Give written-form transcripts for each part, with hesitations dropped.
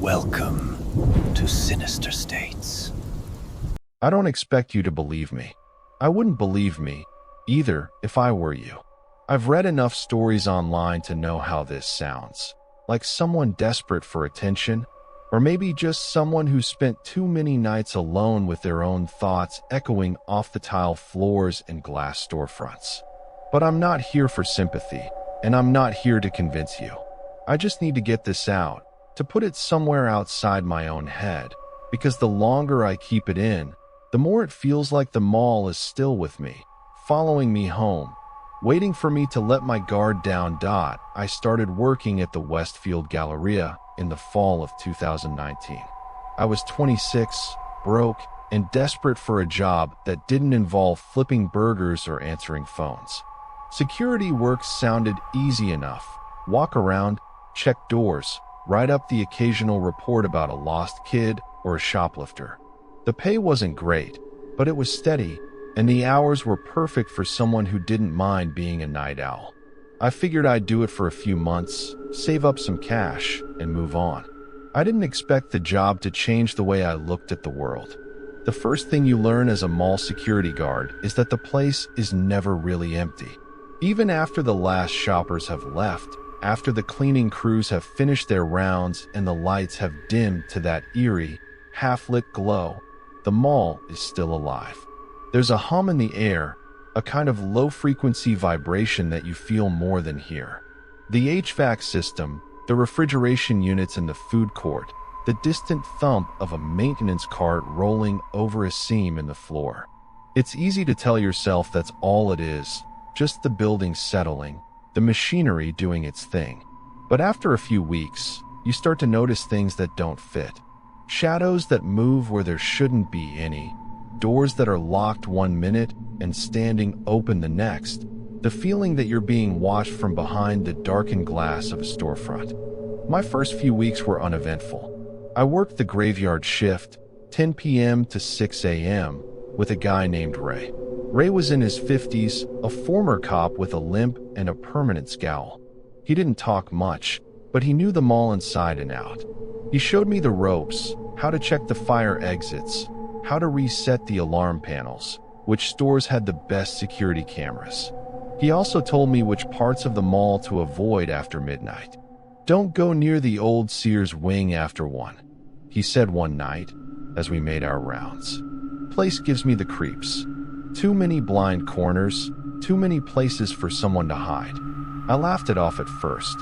Welcome to Sinister States. I don't expect you to believe me. I wouldn't believe me either if I were you. I've read enough stories online to know how this sounds. Like someone desperate for attention, or maybe just someone who spent too many nights alone with their own thoughts echoing off the tile floors and glass storefronts. But I'm not here for sympathy, and I'm not here to convince you. I just need to get this out, to put it somewhere outside my own head, because the longer I keep it in, the more it feels like the mall is still with me, following me home, waiting for me to let my guard down. I started working at the Westfield Galleria in the fall of 2019. I was 26, broke, and desperate for a job that didn't involve flipping burgers or answering phones. Security work sounded easy enough. Walk around, check doors, write up the occasional report about a lost kid or a shoplifter. The pay wasn't great, but it was steady, and the hours were perfect for someone who didn't mind being a night owl. I figured I'd do it for a few months, save up some cash, and move on. I didn't expect the job to change the way I looked at the world. The first thing you learn as a mall security guard is that the place is never really empty. Even after the last shoppers have left, after the cleaning crews have finished their rounds and the lights have dimmed to that eerie, half-lit glow, the mall is still alive. There's a hum in the air, a kind of low-frequency vibration that you feel more than hear. The HVAC system, the refrigeration units in the food court, the distant thump of a maintenance cart rolling over a seam in the floor. It's easy to tell yourself that's all it is, just the building settling, the machinery doing its thing. But after a few weeks, you start to notice things that don't fit. Shadows that move where there shouldn't be any, doors that are locked one minute and standing open the next, the feeling that you're being watched from behind the darkened glass of a storefront. My first few weeks were uneventful. I worked the graveyard shift, 10 p.m. to 6 a.m., with a guy named Ray. Ray was in his 50s, a former cop with a limp and a permanent scowl. He didn't talk much, but he knew the mall inside and out. He showed me the ropes, how to check the fire exits, how to reset the alarm panels, which stores had the best security cameras. He also told me which parts of the mall to avoid after midnight. Don't go near the old Sears wing after 1, he said one night as we made our rounds. Place gives me the creeps. Too many blind corners, too many places for someone to hide. I laughed it off at first.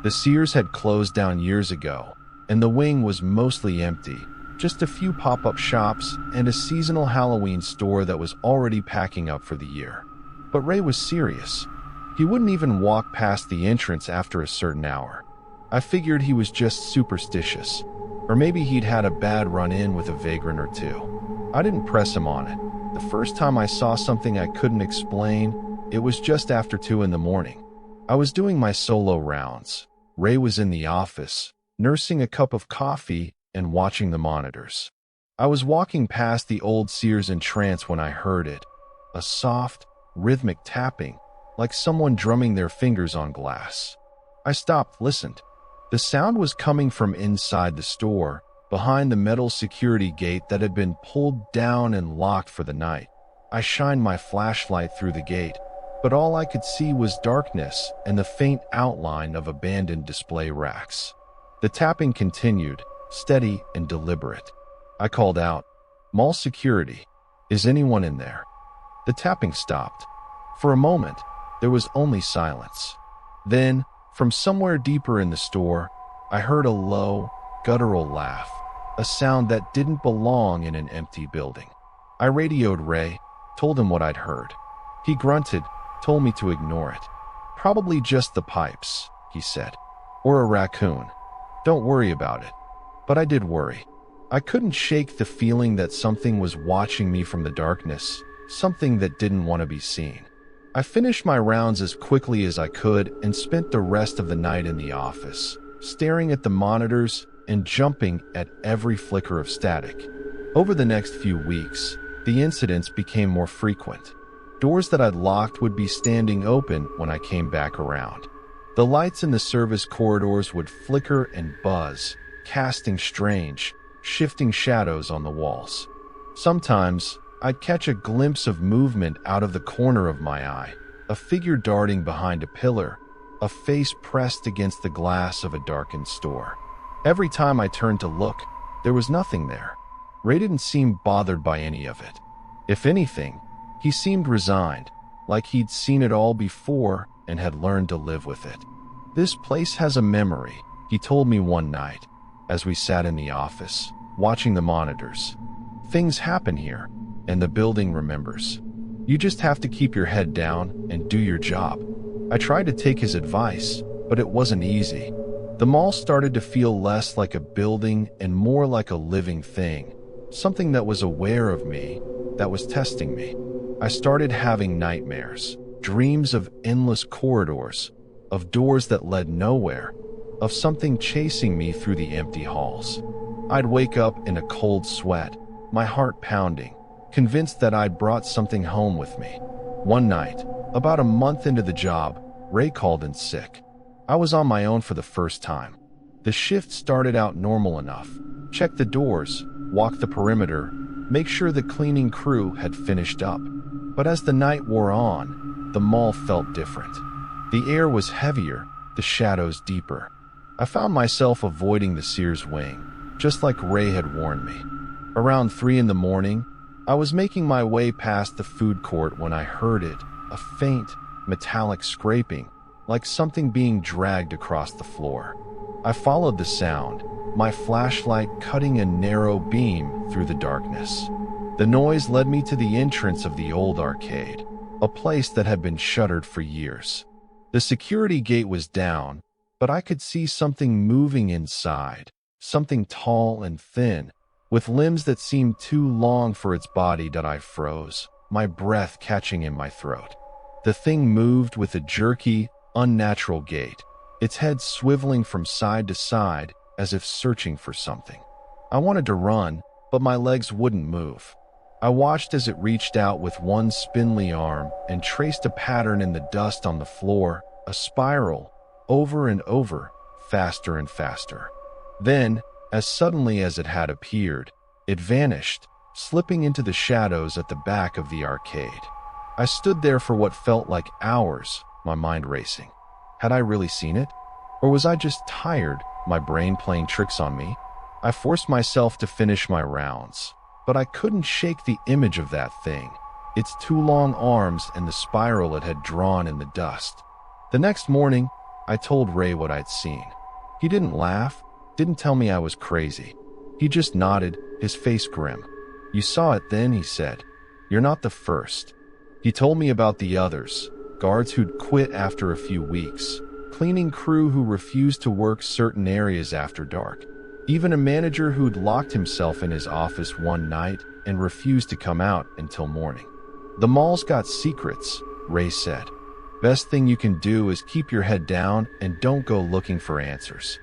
The Sears had closed down years ago, and the wing was mostly empty, just a few pop-up shops and a seasonal Halloween store that was already packing up for the year. But Ray was serious. He wouldn't even walk past the entrance after a certain hour. I figured he was just superstitious, or maybe he'd had a bad run-in with a vagrant or two. I didn't press him on it. The first time I saw something I couldn't explain, it was just after 2 in the morning. I was doing my solo rounds. Ray was in the office, nursing a cup of coffee and watching the monitors. I was walking past the old Sears in trance when I heard it, a soft, rhythmic tapping, like someone drumming their fingers on glass. I stopped, listened. The sound was coming from inside the store, behind the metal security gate that had been pulled down and locked for the night. I shined my flashlight through the gate, but all I could see was darkness and the faint outline of abandoned display racks. The tapping continued, steady and deliberate. I called out, "Mall security, is anyone in there?" The tapping stopped. For a moment, there was only silence. Then, from somewhere deeper in the store, I heard a low, guttural laugh, a sound that didn't belong in an empty building. I radioed Ray, told him what I'd heard. He grunted, told me to ignore it. "Probably just the pipes," he said. "Or a raccoon. Don't worry about it." But I did worry. I couldn't shake the feeling that something was watching me from the darkness, something that didn't want to be seen. I finished my rounds as quickly as I could and spent the rest of the night in the office, staring at the monitors and jumping at every flicker of static. Over the next few weeks, the incidents became more frequent. Doors that I'd locked would be standing open when I came back around. The lights in the service corridors would flicker and buzz, casting strange, shifting shadows on the walls. Sometimes, I'd catch a glimpse of movement out of the corner of my eye, a figure darting behind a pillar, a face pressed against the glass of a darkened store. Every time I turned to look, there was nothing there. Ray didn't seem bothered by any of it. If anything, he seemed resigned, like he'd seen it all before and had learned to live with it. "This place has a memory," he told me one night, as we sat in the office, watching the monitors. "Things happen here, and the building remembers. You just have to keep your head down and do your job." I tried to take his advice, but it wasn't easy. The mall started to feel less like a building and more like a living thing, something that was aware of me, that was testing me. I started having nightmares, dreams of endless corridors, of doors that led nowhere, of something chasing me through the empty halls. I'd wake up in a cold sweat, my heart pounding, convinced that I'd brought something home with me. One night, about a month into the job, Ray called in sick. I was on my own for the first time. The shift started out normal enough. Check the doors, walk the perimeter, make sure the cleaning crew had finished up. But as the night wore on, the mall felt different. The air was heavier, the shadows deeper. I found myself avoiding the Sears wing, just like Ray had warned me. Around 3 in the morning, I was making my way past the food court when I heard it, a faint, metallic scraping, like something being dragged across the floor. I followed the sound, my flashlight cutting a narrow beam through the darkness. The noise led me to the entrance of the old arcade, a place that had been shuttered for years. The security gate was down, but I could see something moving inside, something tall and thin, with limbs that seemed too long for its body. That I froze, my breath catching in my throat. The thing moved with a jerky, unnatural gait, its head swiveling from side to side as if searching for something. I wanted to run, but my legs wouldn't move. I watched as it reached out with one spindly arm and traced a pattern in the dust on the floor, a spiral, over and over, faster and faster. Then, as suddenly as it had appeared, it vanished, slipping into the shadows at the back of the arcade. I stood there for what felt like hours, my mind racing. Had I really seen it? Or was I just tired, my brain playing tricks on me? I forced myself to finish my rounds, but I couldn't shake the image of that thing, its 2 long arms and the spiral it had drawn in the dust. The next morning, I told Ray what I'd seen. He didn't laugh, didn't tell me I was crazy. He just nodded, his face grim. "You saw it then," he said. "You're not the first." He told me about the others, guards who'd quit after a few weeks, cleaning crew who refused to work certain areas after dark, even a manager who'd locked himself in his office one night and refused to come out until morning. "The mall's got secrets," Ray said. "Best thing you can do is keep your head down and don't go looking for answers."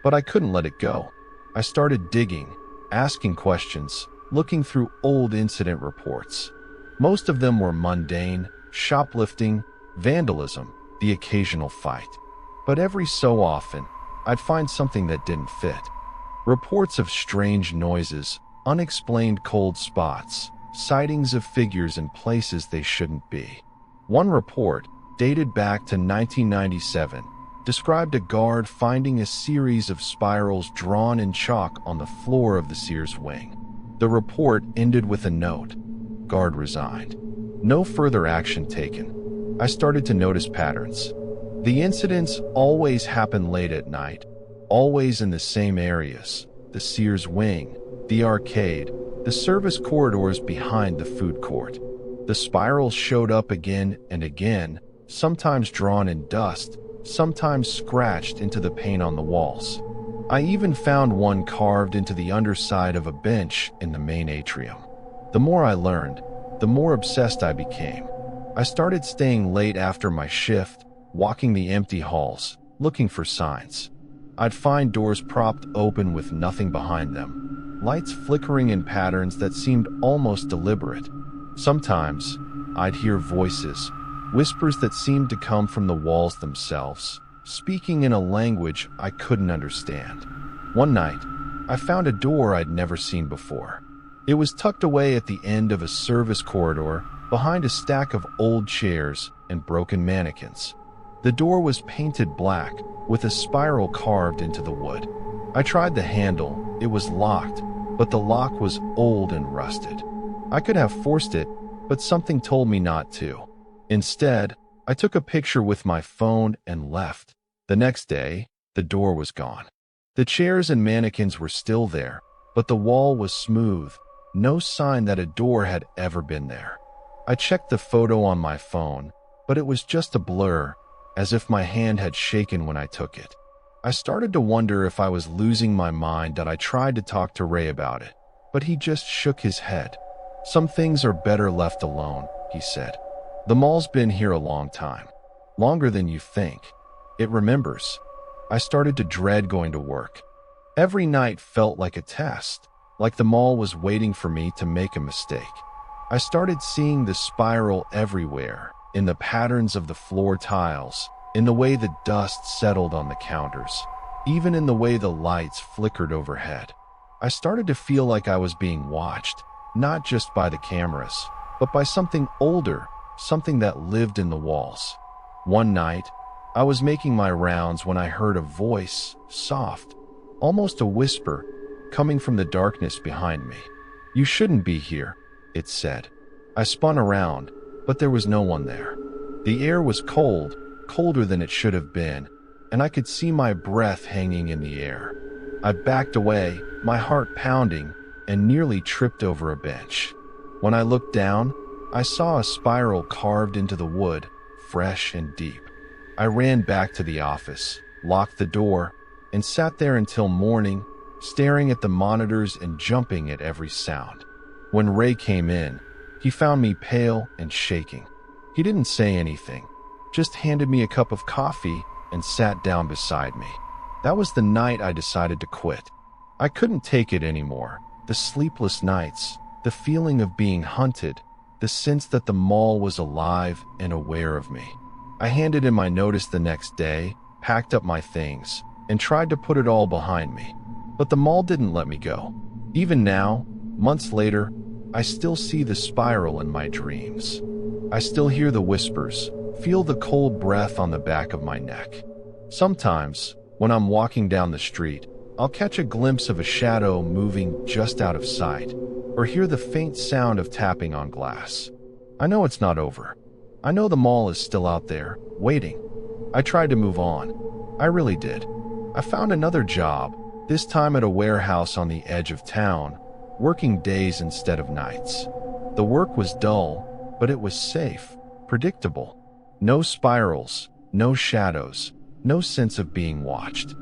But I couldn't let it go. I started digging, asking questions, looking through old incident reports. Most of them were mundane, shoplifting, vandalism, the occasional fight. But every so often, I'd find something that didn't fit. Reports of strange noises, unexplained cold spots, sightings of figures in places they shouldn't be. One report, dated back to 1997, described a guard finding a series of spirals drawn in chalk on the floor of the Sears wing. The report ended with a note: "Guard resigned." No further action taken. I started to notice patterns. The incidents always happened late at night, always in the same areas: the Sears wing, the arcade, the service corridors behind the food court. The spirals showed up again and again, sometimes drawn in dust, sometimes scratched into the paint on the walls. I even found one carved into the underside of a bench in the main atrium. The more I learned, the more obsessed I became. I started staying late after my shift, walking the empty halls, looking for signs. I'd find doors propped open with nothing behind them, lights flickering in patterns that seemed almost deliberate. Sometimes, I'd hear voices, whispers that seemed to come from the walls themselves, speaking in a language I couldn't understand. One night, I found a door I'd never seen before. It was tucked away at the end of a service corridor behind a stack of old chairs and broken mannequins. The door was painted black with a spiral carved into the wood. I tried the handle. It was locked, but the lock was old and rusted. I could have forced it, but something told me not to. Instead, I took a picture with my phone and left. The next day, the door was gone. The chairs and mannequins were still there, but the wall was smooth, no sign that a door had ever been there. I checked the photo on my phone, but it was just a blur, as if my hand had shaken when I took it. I started to wonder if I was losing my mind. That I tried to talk to Ray about it, but he just shook his head. "Some things are better left alone," he said. "The mall's been here a long time. Longer than you think. It remembers." I started to dread going to work. Every night felt like a test, like the mall was waiting for me to make a mistake. I started seeing the spiral everywhere, in the patterns of the floor tiles, in the way the dust settled on the counters, even in the way the lights flickered overhead. I started to feel like I was being watched, not just by the cameras, but by something older, something that lived in the walls. One night, I was making my rounds when I heard a voice, soft, almost a whisper, coming from the darkness behind me. "You shouldn't be here," it said. I spun around, but there was no one there. The air was cold, colder than it should have been, and I could see my breath hanging in the air. I backed away, my heart pounding, and nearly tripped over a bench. When I looked down, I saw a spiral carved into the wood, fresh and deep. I ran back to the office, locked the door, and sat there until morning, staring at the monitors and jumping at every sound. When Ray came in, he found me pale and shaking. He didn't say anything, just handed me a cup of coffee and sat down beside me. That was the night I decided to quit. I couldn't take it anymore. The sleepless nights, the feeling of being hunted, the sense that the mall was alive and aware of me. I handed in my notice the next day, packed up my things, and tried to put it all behind me. But the mall didn't let me go. Even now, months later, I still see the spiral in my dreams. I still hear the whispers, feel the cold breath on the back of my neck. Sometimes, when I'm walking down the street, I'll catch a glimpse of a shadow moving just out of sight, or hear the faint sound of tapping on glass. I know it's not over. I know the mall is still out there, waiting. I tried to move on. I really did. I found another job, this time at a warehouse on the edge of town, working days instead of nights. The work was dull, but it was safe, predictable. No spirals, no shadows, no sense of being watched.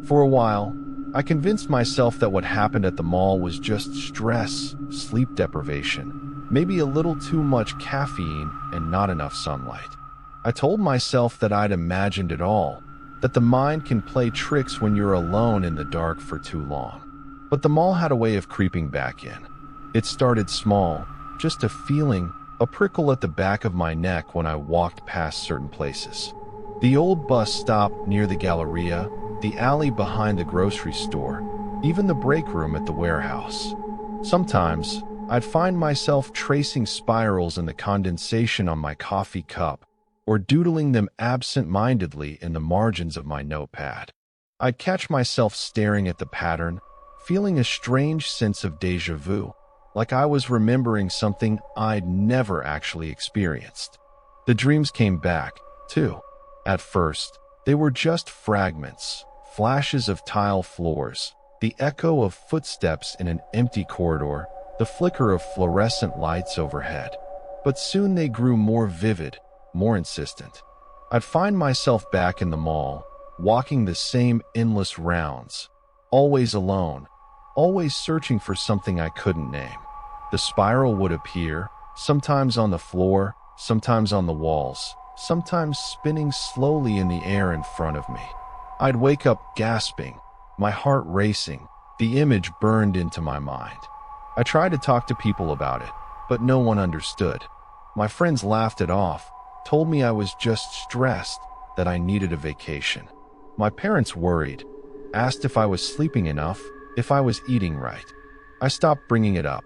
For a while, I convinced myself that what happened at the mall was just stress, sleep deprivation, maybe a little too much caffeine and not enough sunlight. I told myself that I'd imagined it all, that the mind can play tricks when you're alone in the dark for too long. But the mall had a way of creeping back in. It started small, just a feeling, a prickle at the back of my neck when I walked past certain places. The old bus stop near the Galleria, the alley behind the grocery store, even the break room at the warehouse. Sometimes, I'd find myself tracing spirals in the condensation on my coffee cup, or doodling them absent-mindedly in the margins of my notepad. I'd catch myself staring at the pattern, feeling a strange sense of déjà vu, like I was remembering something I'd never actually experienced. The dreams came back, too. At first, they were just fragments, flashes of tile floors, the echo of footsteps in an empty corridor, the flicker of fluorescent lights overhead. But soon they grew more vivid, more insistent. I'd find myself back in the mall, walking the same endless rounds, always alone, always searching for something I couldn't name. The spiral would appear, sometimes on the floor, sometimes on the walls, sometimes spinning slowly in the air in front of me. I'd wake up gasping, my heart racing, the image burned into my mind. I tried to talk to people about it, but no one understood. My friends laughed it off, told me I was just stressed, that I needed a vacation. My parents worried. asked if I was sleeping enough, if I was eating right. I stopped bringing it up.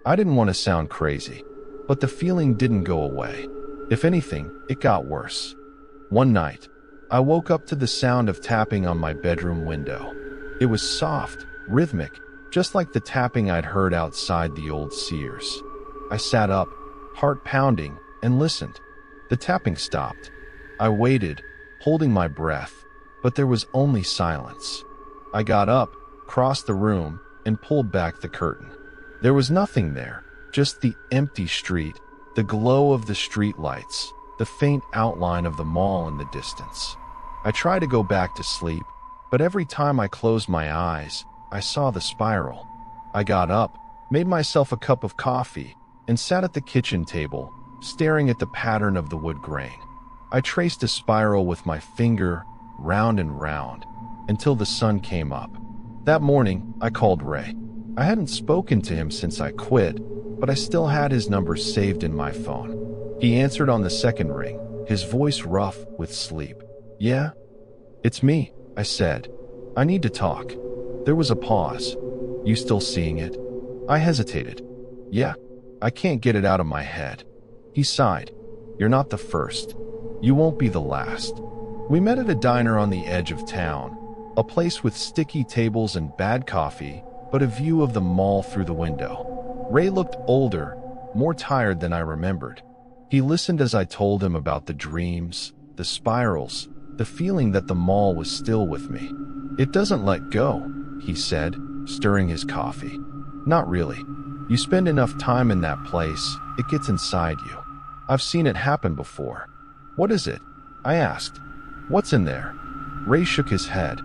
I didn't want to sound crazy, but the feeling didn't go away. If anything, it got worse. One night, I woke up to the sound of tapping on my bedroom window. It was soft, rhythmic, just like the tapping I'd heard outside the old Sears. I sat up, heart pounding, and listened. The tapping stopped. I waited, holding my breath, but there was only silence. I got up, crossed the room, and pulled back the curtain. There was nothing there, just the empty street, the glow of the street lights, the faint outline of the mall in the distance. I tried to go back to sleep, but every time I closed my eyes, I saw the spiral. I got up, made myself a cup of coffee, and sat at the kitchen table, staring at the pattern of the wood grain. I traced a spiral with my finger, round and round, until the sun came up. That morning, I called Ray. I hadn't spoken to him since I quit, but I still had his number saved in my phone. He answered on the second ring, his voice rough with sleep. "Yeah? It's me," I said. "I need to talk." There was a pause. "You still seeing it?" I hesitated. "Yeah, I can't get it out of my head." He sighed. "You're not the first. You won't be the last." We met at a diner on the edge of town, a place with sticky tables and bad coffee, but a view of the mall through the window. Ray looked older, more tired than I remembered. He listened as I told him about the dreams, the spirals, the feeling that the mall was still with me. "It doesn't let go," he said, stirring his coffee. "Not really. You spend enough time in that place, it gets inside you. I've seen it happen before." "What is it?" I asked. "What's in there?" Ray shook his head.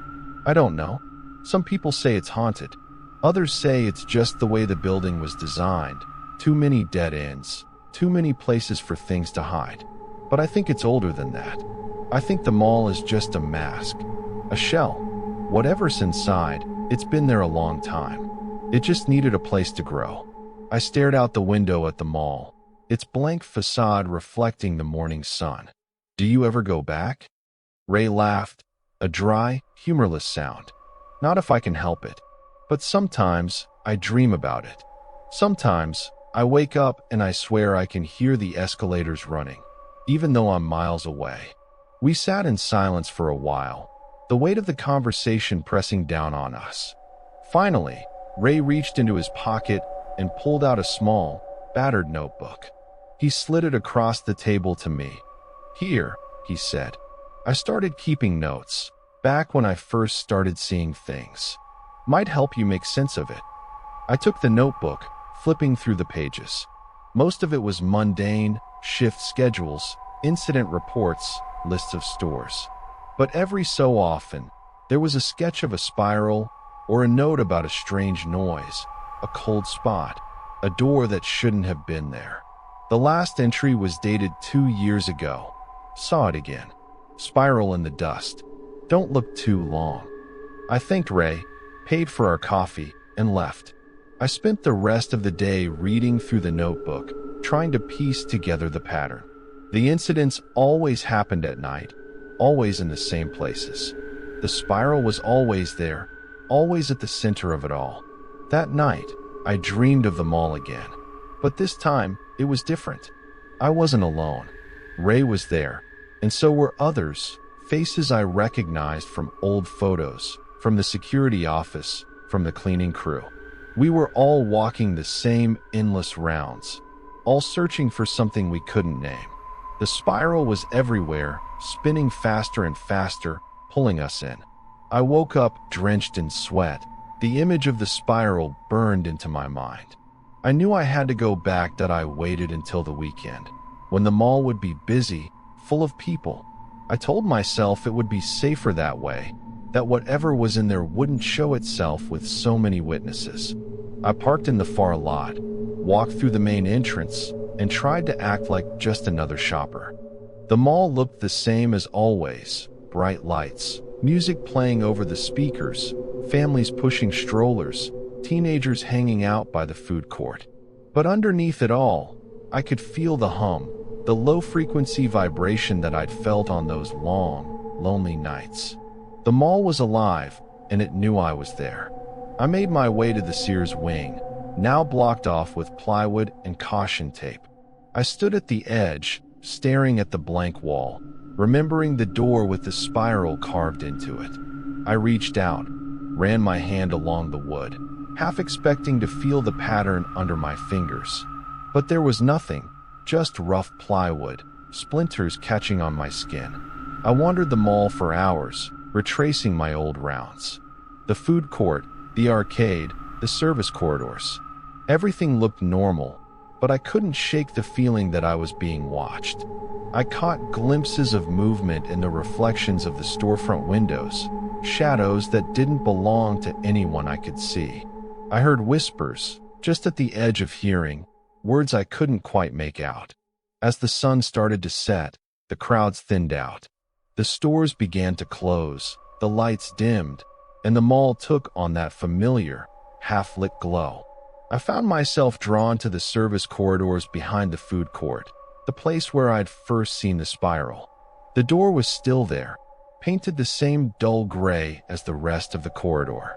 "I don't know. Some people say it's haunted. Others say it's just the way the building was designed. Too many dead ends, too many places for things to hide. But I think it's older than that. I think the mall is just a mask, a shell. Whatever's inside, it's been there a long time. It just needed a place to grow." I stared out the window at the mall, its blank facade reflecting the morning sun. "Do you ever go back?" Ray laughed, a dry, humorless sound. "Not if I can help it. But sometimes I dream about it. Sometimes I wake up and I swear I can hear the escalators running, even though I'm miles away." We sat in silence for a while, the weight of the conversation pressing down on us. Finally, Ray reached into his pocket and pulled out a small, battered notebook. He slid it across the table to me. "Here," he said. "I started keeping notes, back when I first started seeing things. Might help you make sense of it." I took the notebook, flipping through the pages. Most of it was mundane, shift schedules, incident reports, lists of stores. But every so often, there was a sketch of a spiral or a note about a strange noise, a cold spot, a door that shouldn't have been there. The last entry was dated 2 years ago. Saw it again. Spiral in the dust. Don't look too long. I thanked Ray, paid for our coffee, and left. I spent the rest of the day reading through the notebook, trying to piece together the pattern. The incidents always happened at night, always in the same places. The spiral was always there, always at the center of it all. That night, I dreamed of the mall again. But this time, it was different. I wasn't alone. Ray was there, and so were others, faces I recognized from old photos, from the security office, from the cleaning crew. We were all walking the same endless rounds, all searching for something we couldn't name. The spiral was everywhere, spinning faster and faster, pulling us in. I woke up drenched in sweat. The image of the spiral burned into my mind. I knew I had to go back, that I waited until the weekend, when the mall would be busy, full of people. I told myself it would be safer that way, that whatever was in there wouldn't show itself with so many witnesses. I parked in the far lot, walked through the main entrance, and tried to act like just another shopper. The mall looked the same as always, bright lights, music playing over the speakers, families pushing strollers, teenagers hanging out by the food court. But underneath it all, I could feel the hum, the low-frequency vibration that I'd felt on those long, lonely nights. The mall was alive, and it knew I was there. I made my way to the Sears wing, now blocked off with plywood and caution tape. I stood at the edge, staring at the blank wall, remembering the door with the spiral carved into it. I reached out, ran my hand along the wood, half expecting to feel the pattern under my fingers. But there was nothing, just rough plywood, splinters catching on my skin. I wandered the mall for hours, retracing my old rounds. The food court, the arcade, the service corridors. Everything looked normal, but I couldn't shake the feeling that I was being watched. I caught glimpses of movement in the reflections of the storefront windows, shadows that didn't belong to anyone I could see. I heard whispers, just at the edge of hearing, words I couldn't quite make out. As the sun started to set, the crowds thinned out. The stores began to close, the lights dimmed, and the mall took on that familiar, half-lit glow. I found myself drawn to the service corridors behind the food court, the place where I'd first seen the spiral. The door was still there, painted the same dull gray as the rest of the corridor.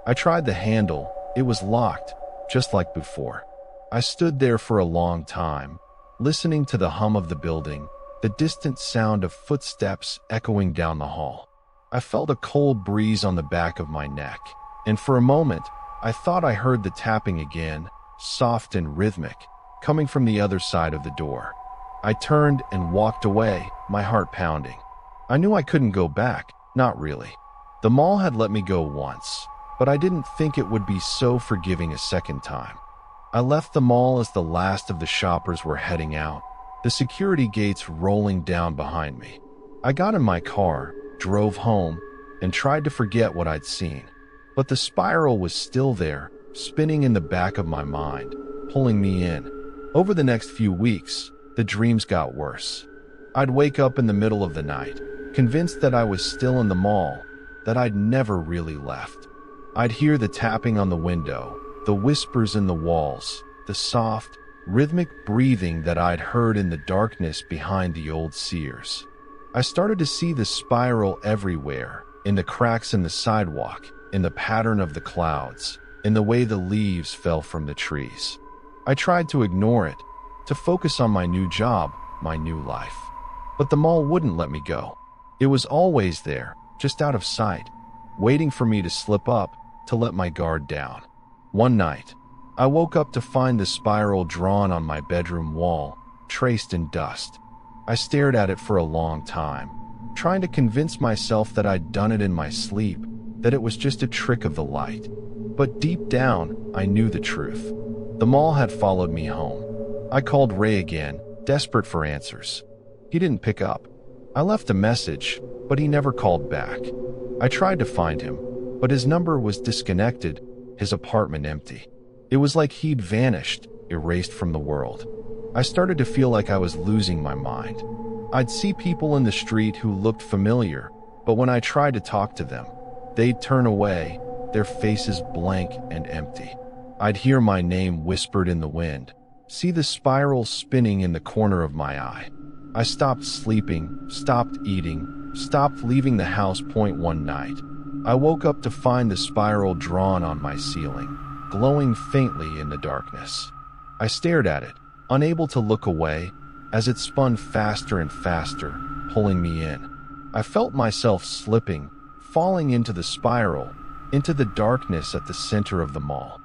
I tried the handle. It was locked, just like before. I stood there for a long time, listening to the hum of the building, the distant sound of footsteps echoing down the hall. I felt a cold breeze on the back of my neck, and for a moment, I thought I heard the tapping again, soft and rhythmic, coming from the other side of the door. I turned and walked away, my heart pounding. I knew I couldn't go back, not really. The mall had let me go once, but I didn't think it would be so forgiving a second time. I left the mall as the last of the shoppers were heading out, the security gates rolling down behind me. I got in my car, drove home, and tried to forget what I'd seen. But the spiral was still there, spinning in the back of my mind, pulling me in. Over the next few weeks, the dreams got worse. I'd wake up in the middle of the night, convinced that I was still in the mall, that I'd never really left. I'd hear the tapping on the window, the whispers in the walls, the soft, rhythmic breathing that I'd heard in the darkness behind the old Sears. I started to see the spiral everywhere, in the cracks in the sidewalk, in the pattern of the clouds, in the way the leaves fell from the trees. I tried to ignore it, to focus on my new job, my new life. But the mall wouldn't let me go. It was always there, just out of sight, waiting for me to slip up, to let my guard down. One night, I woke up to find the spiral drawn on my bedroom wall, traced in dust. I stared at it for a long time, trying to convince myself that I'd done it in my sleep, that it was just a trick of the light. But deep down, I knew the truth. The mall had followed me home. I called Ray again, desperate for answers. He didn't pick up. I left a message, but he never called back. I tried to find him, but his number was disconnected, his apartment empty. It was like he'd vanished, erased from the world. I started to feel like I was losing my mind. I'd see people in the street who looked familiar, but when I tried to talk to them, they'd turn away, their faces blank and empty. I'd hear my name whispered in the wind, see the spiral spinning in the corner of my eye. I stopped sleeping, stopped eating, stopped leaving the house. One night, I woke up to find the spiral drawn on my ceiling, glowing faintly in the darkness. I stared at it, unable to look away, as it spun faster and faster, pulling me in. I felt myself slipping, falling into the spiral, into the darkness at the center of the mall.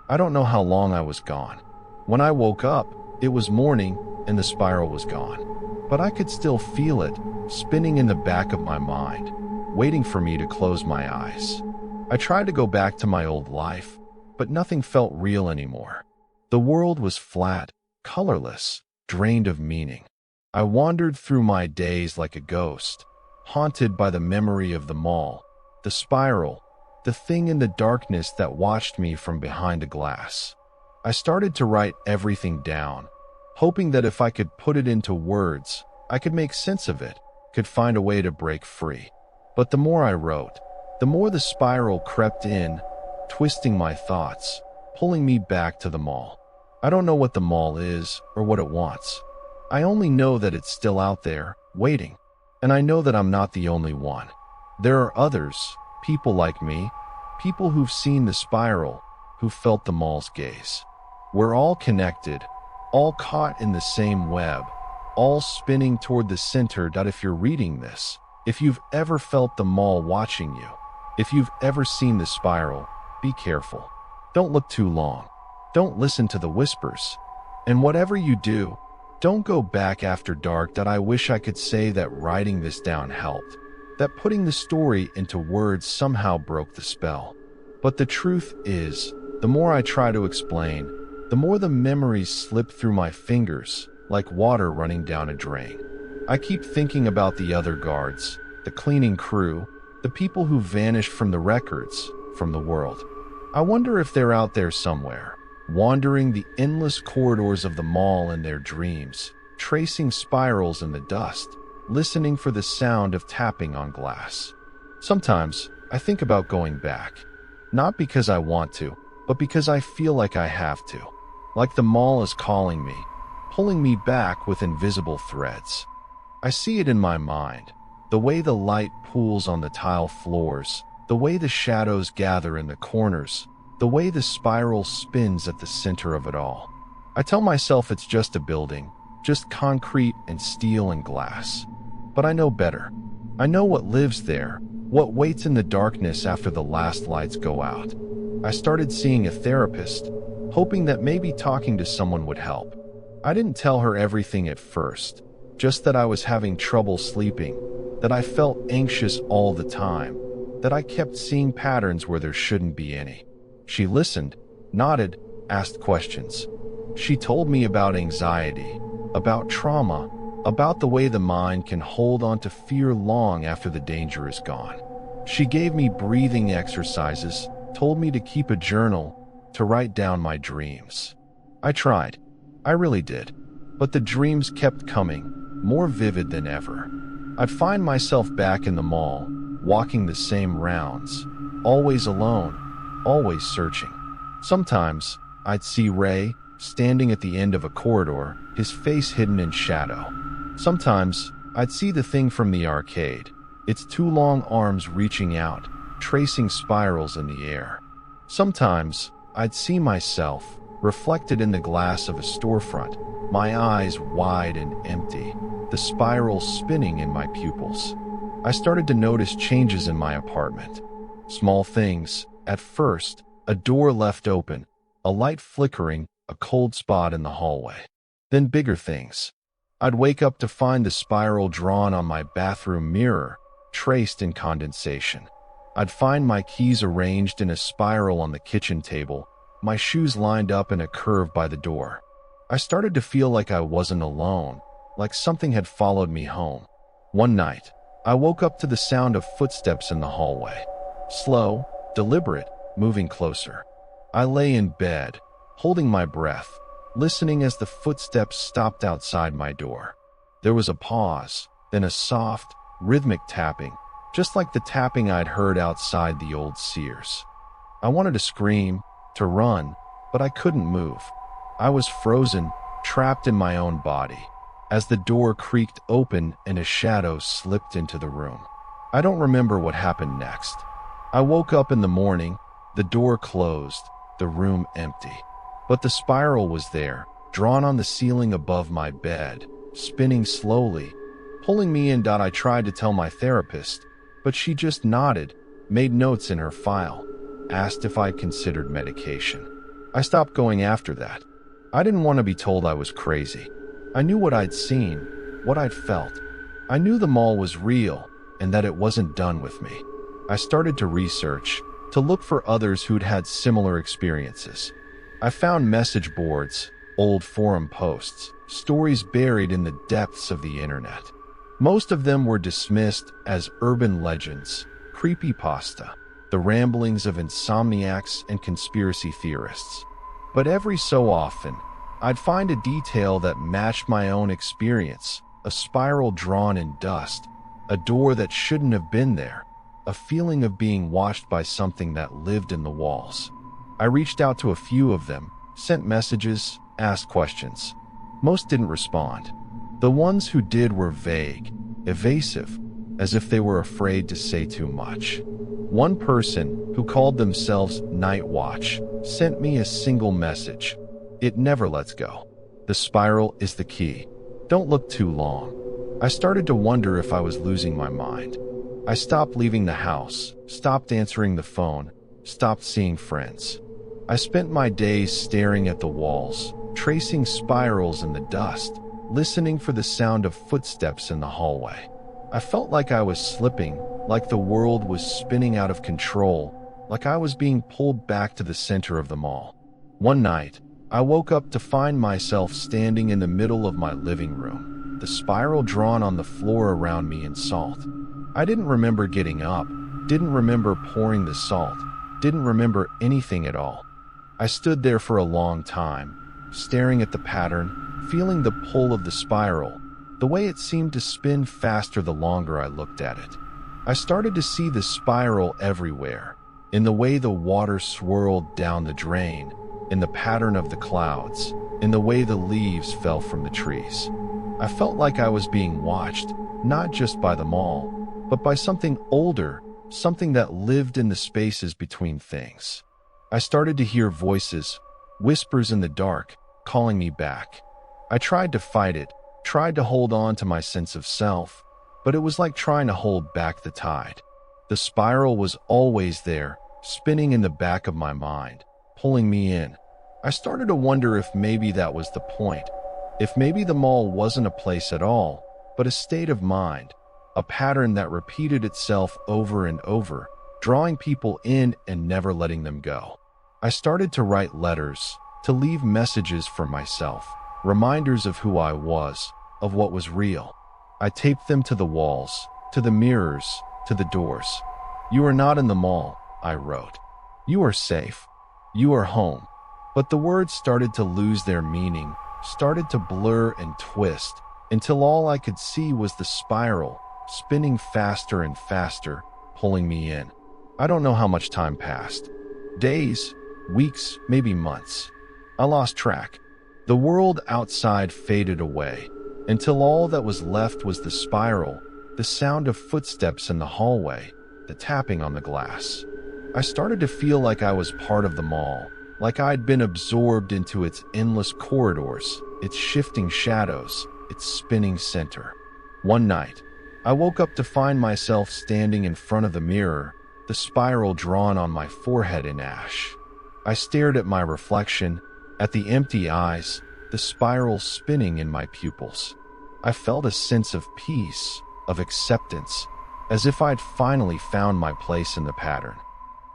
I don't know how long I was gone. When I woke up, it was morning and the spiral was gone. But I could still feel it, spinning in the back of my mind, waiting for me to close my eyes. I tried to go back to my old life, but nothing felt real anymore. The world was flat, colorless, drained of meaning. I wandered through my days like a ghost, haunted by the memory of the mall, the spiral, the thing in the darkness that watched me from behind a glass. I started to write everything down, hoping that if I could put it into words, I could make sense of it, could find a way to break free. But the more I wrote, the more the spiral crept in, twisting my thoughts, pulling me back to the mall. I don't know what the mall is or what it wants. I only know that it's still out there, waiting. And I know that I'm not the only one. There are others, people like me, people who've seen the spiral, who felt the mall's gaze. We're all connected, all caught in the same web, all spinning toward the center. If you're reading this, if you've ever felt the mall watching you, if you've ever seen the spiral, be careful. Don't look too long. Don't listen to the whispers. And whatever you do, don't go back after dark. I wish I could say that writing this down helped, that putting the story into words somehow broke the spell. But the truth is, the more I try to explain, the more the memories slip through my fingers, like water running down a drain. I keep thinking about the other guards, the cleaning crew, the people who vanished from the records, from the world. I wonder if they're out there somewhere, wandering the endless corridors of the mall in their dreams, tracing spirals in the dust, listening for the sound of tapping on glass. Sometimes I think about going back, not because I want to, but because I feel like I have to. Like the mall is calling me, pulling me back with invisible threads. I see it in my mind, the way the light pools on the tile floors, the way the shadows gather in the corners, the way the spiral spins at the center of it all. I tell myself it's just a building, just concrete and steel and glass. But I know better. I know what lives there, what waits in the darkness after the last lights go out. I started seeing a therapist, hoping that maybe talking to someone would help. I didn't tell her everything at first, just that I was having trouble sleeping, that I felt anxious all the time, that I kept seeing patterns where there shouldn't be any. She listened, nodded, asked questions. She told me about anxiety, about trauma, about the way the mind can hold on to fear long after the danger is gone. She gave me breathing exercises, told me to keep a journal, to write down my dreams. I tried. I really did. But the dreams kept coming, more vivid than ever. I'd find myself back in the mall, walking the same rounds, always alone, always searching. Sometimes I'd see Ray standing at the end of a corridor, his face hidden in shadow. Sometimes I'd see the thing from the arcade, its two long arms reaching out, tracing spirals in the air. Sometimes I'd see myself, reflected in the glass of a storefront, my eyes wide and empty, the spiral spinning in my pupils. I started to notice changes in my apartment. Small things. At first, a door left open, a light flickering, a cold spot in the hallway. Then bigger things. I'd wake up to find the spiral drawn on my bathroom mirror, traced in condensation. I'd find my keys arranged in a spiral on the kitchen table, my shoes lined up in a curve by the door. I started to feel like I wasn't alone, like something had followed me home. One night, I woke up to the sound of footsteps in the hallway. Slow, deliberate, moving closer. I lay in bed, holding my breath, listening as the footsteps stopped outside my door. There was a pause, then a soft, rhythmic tapping, just like the tapping I'd heard outside the old Sears. I wanted to scream, to run, but I couldn't move. I was frozen, trapped in my own body, as the door creaked open and a shadow slipped into the room. I don't remember what happened next. I woke up in the morning, the door closed, the room empty. But the spiral was there, drawn on the ceiling above my bed, spinning slowly, pulling me in. I tried to tell my therapist, but she just nodded, made notes in her file, asked if I'd considered medication. I stopped going after that. I didn't want to be told I was crazy. I knew what I'd seen, what I'd felt. I knew the mall was real and that it wasn't done with me. I started to research, to look for others who'd had similar experiences. I found message boards, old forum posts, stories buried in the depths of the internet. Most of them were dismissed as urban legends, creepypasta, the ramblings of insomniacs and conspiracy theorists. But every so often, I'd find a detail that matched my own experience, a spiral drawn in dust, a door that shouldn't have been there, a feeling of being watched by something that lived in the walls. I reached out to a few of them, sent messages, asked questions. Most didn't respond. The ones who did were vague, evasive, as if they were afraid to say too much. One person, who called themselves Night Watch, sent me a single message. It never lets go. The spiral is the key. Don't look too long. I started to wonder if I was losing my mind. I stopped leaving the house, stopped answering the phone, stopped seeing friends. I spent my days staring at the walls, tracing spirals in the dust, listening for the sound of footsteps in the hallway. I felt like I was slipping, like the world was spinning out of control, like I was being pulled back to the center of the mall. One night, I woke up to find myself standing in the middle of my living room, the spiral drawn on the floor around me in salt. I didn't remember getting up, didn't remember pouring the salt, didn't remember anything at all. I stood there for a long time, staring at the pattern, feeling the pull of the spiral, the way it seemed to spin faster the longer I looked at it. I started to see the spiral everywhere, in the way the water swirled down the drain, in the pattern of the clouds, in the way the leaves fell from the trees. I felt like I was being watched, not just by the mall, but by something older, something that lived in the spaces between things. I started to hear voices, whispers in the dark, calling me back. I tried to fight it, tried to hold on to my sense of self, but it was like trying to hold back the tide. The spiral was always there, spinning in the back of my mind, pulling me in. I started to wonder if maybe that was the point, if maybe the mall wasn't a place at all, but a state of mind, a pattern that repeated itself over and over, drawing people in and never letting them go. I started to write letters, to leave messages for myself, reminders of who I was, of what was real. I taped them to the walls, to the mirrors, to the doors. You are not in the mall, I wrote. You are safe. You are home. But the words started to lose their meaning, started to blur and twist, until all I could see was the spiral, spinning faster and faster, pulling me in. I don't know how much time passed. Days, weeks, maybe months. I lost track. The world outside faded away, until all that was left was the spiral, the sound of footsteps in the hallway, the tapping on the glass. I started to feel like I was part of the mall, like I'd been absorbed into its endless corridors, its shifting shadows, its spinning center. One night, I woke up to find myself standing in front of the mirror, the spiral drawn on my forehead in ash. I stared at my reflection, at the empty eyes, the spiral spinning in my pupils. I felt a sense of peace, of acceptance, as if I'd finally found my place in the pattern.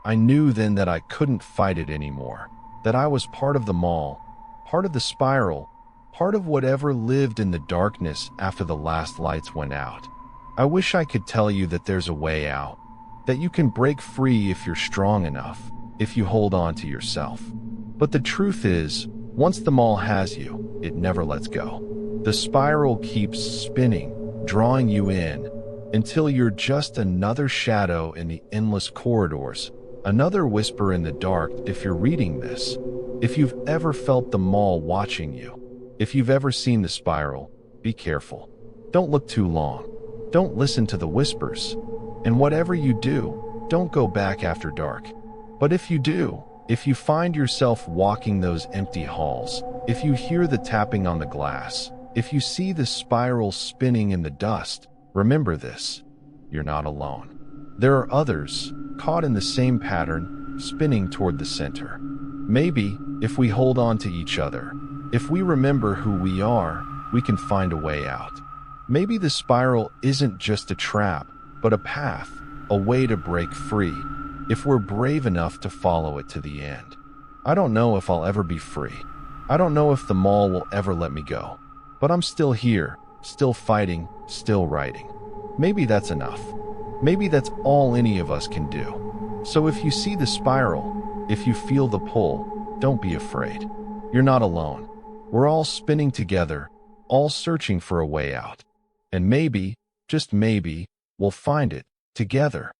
I knew then that I couldn't fight it anymore, that I was part of the mall, part of the spiral, part of whatever lived in the darkness after the last lights went out. I wish I could tell you that there's a way out, that you can break free if you're strong enough, if you hold on to yourself. But the truth is, once the mall has you, it never lets go. The spiral keeps spinning, drawing you in, until you're just another shadow in the endless corridors, another whisper in the dark if you're reading this. If you've ever felt the mall watching you, if you've ever seen the spiral, be careful. Don't look too long. Don't listen to the whispers. And whatever you do, don't go back after dark. But if you do, if you find yourself walking those empty halls, if you hear the tapping on the glass, if you see the spiral spinning in the dust, remember this: you're not alone. There are others, caught in the same pattern, spinning toward the center. Maybe, if we hold on to each other, if we remember who we are, we can find a way out. Maybe the spiral isn't just a trap, but a path, a way to break free, if we're brave enough to follow it to the end. I don't know if I'll ever be free. I don't know if the mall will ever let me go. But I'm still here, still fighting, still writing. Maybe that's enough. Maybe that's all any of us can do. So if you see the spiral, if you feel the pull, don't be afraid. You're not alone. We're all spinning together, all searching for a way out. And maybe, just maybe, we'll find it, together.